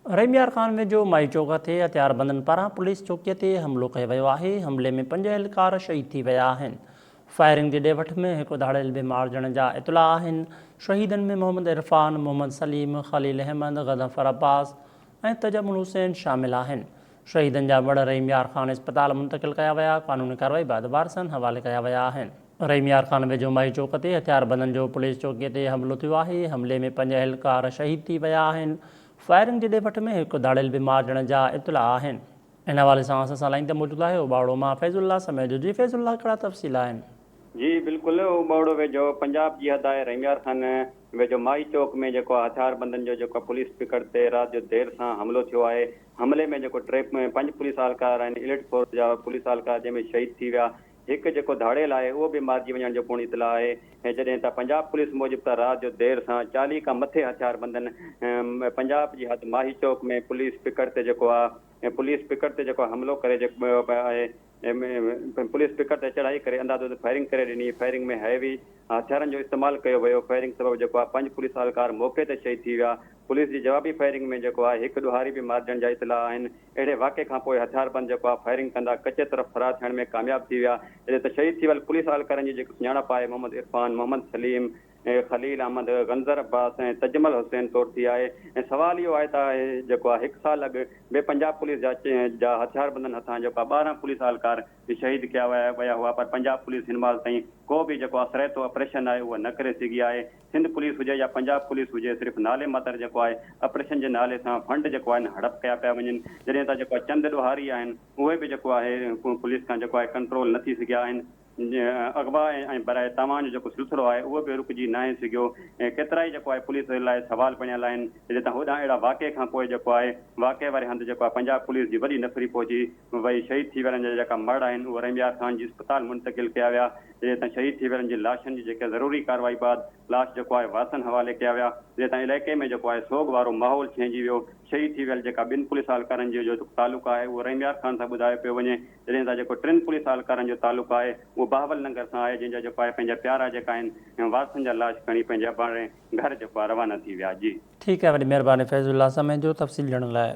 रहीमयार खान वेझो माई चौक ते हथियारबंदनि पारां पुलिस चौकीअ ते हमिलो कयो वियो आहे। हमले में 5 एहलकार शहीद थी विया आहिनि। फायरिंग जे ॾे वठ में हिकु धाड़ियल बि मारिजण जा इतला आहिनि। शहीदनि में मोहम्मद इरफान, मोहम्मद सलीम, खलील अहमद, गज़फर अब्बास ऐं तजमुल हुसैन शामिल आहिनि। शहीदनि जा वड़ रहीमयार खान इस्पताल मुंतक़िल कया विया। कानूनी कार्रवाई बाद वारसनि हवाले कया विया आहिनि। रहीमयार खान वेझो माई चौक ते हथियारबंदनि जो पुलिस चौकीअ ते हमिलो थियो आहे। हमले में 5 एहलकार शहीद थी विया आहिनि। फायरिंग जे ॾे वठ में हिकु धाड़ियल बि मारिजण जा इतला आहिनि। इन हवाले सां असां लाइन ते मौजूदु आहे उबावड़ो मां फैज़ुल्ला समय जो। जी फैज़ुल्ला, कहिड़ा तफ़सील आहिनि? जी बिल्कुलु, उबावड़ो वेझो पंजाब जी हद आहे। रहीमयार खान वेझो माई चौक में जेको हथियारबंदनि जो जेको पुलिस पिकट ते राति जो देरि सां हमिलो थियो आहे। हमले में जेको 5 पुलिस एहलकार आहिनि, इलिट फोर्स जा पुलिस एहलकार, जंहिंमें शहीद थी विया। हिकु जेको धाड़ियल आहे उहो बि मारिजी वञण जो पूर्ण इतला आहे। ऐं जॾहिं त पंजाब पुलिस मूजिबि त राति जो देरि सां 40 खां मथे हथियारबंदनि पंजाब जी हद माही चौक में पुलिस पिकट ते जेको आहे पुलिस पिकट ते जेको हमलो करे जेको आहे पुलिस पिकट ते चढ़ाई करे अंदाज़ो फायरिंग करे ॾिनी। फायरिंग में हैवी हथियारनि जो इस्तेमालु कयो वियो। फायरिंग सबबु जेको आहे 5 पुलिस एहलकार मौक़े ते शहीद थी विया। पुलिस जी जवाबी फायरिंग में जेको आहे हिकु ॾुहारी बि मारिजण जा इतला आहिनि। अहिड़े वाक़े खां पोइ हथियारबंद जेको आहे फायरिंग कंदा कचे तरफ़ फरार थियण में कामयाबु थी विया। जॾहिं त शहीद थी वियल पुलिस एहलकारनि जी जेको सुञाणप आहे मोहम्मद इरफान, मोहम्मद सलीम, खलील अहमद, गंज़र अब्बास ऐं तजमल हुसैन तौर थी आहे। ऐं सवाल इहो आहे त जेको आहे 1 साल अॻु ॿिए पंजाब पुलिस जा हथियारबंदनि हथां जेको आहे 12 पुलिस एहलकार शहीद कया विया हुआ। पर पंजाब पुलिस हिन महिल ताईं को बि जेको आहे सरेतो ऑपरेशन आहे उहो न करे सघी आहे। सिंध पुलिस हुजे या पंजाब पुलिस हुजे, सिर्फ़ु नाले मात्र जेको आहे ऑपरेशन जे नाले सां फंड जेको आहे हड़प कया पिया वञनि। जॾहिं त जेको चंद ॾुहारी आहिनि उहे बि जेको आहे पुलिस खां जेको आहे कंट्रोल न थी सघिया आहिनि। अगवा ऐं बराए तव्हांजो जेको सिलसिलो आहे उहो बि रुकिजी न आहे सघियो। ऐं केतिरा ई जेको आहे पुलिस लाइ सवाल बणियल आहिनि। जॾहिं त होॾां अहिड़ा वाक़े खां पोइ जेको आहे वाक़े वारे हंधि जेको आहे पंजाब पुलिस जी वॾी नफ़री पहुची वई। शहीद थी वियल जा जेका मड़ आहिनि उहे रहीमयार खान जी इस्पताल मुंतक़िल कया विया। जॾहिं त शहीद थी वियल जी लाशनि जी जेके ज़रूरी कार्रवाई बाद लाश जेको आहे वारसनि हवाले कया विया। जॾहिं त इलाइक़े में जेको आहे सोग वारो माहौल छंहिंजी वियो। शहीद थी वियल जेका 2 पुलिस एहलकारनि जो तालुक़ु आहे उहो रहीमयार खान सां ॿुधायो पियो वञे। जॾहिं त जेको 3 पुलिस एहलकारनि जो तालुक़ु आहे उहो बहावल नगर सां आहे, जंहिंजा जेको आहे पंहिंजा प्यारा जेका आहिनि वारसनि जा लाश खणी पंहिंजा घर जेको आहे रवाना थी विया। जी ठीकु आहे, वॾी महिरबानी फैज़ुल्ला समय जो तफ़सील ॾियण लाइ।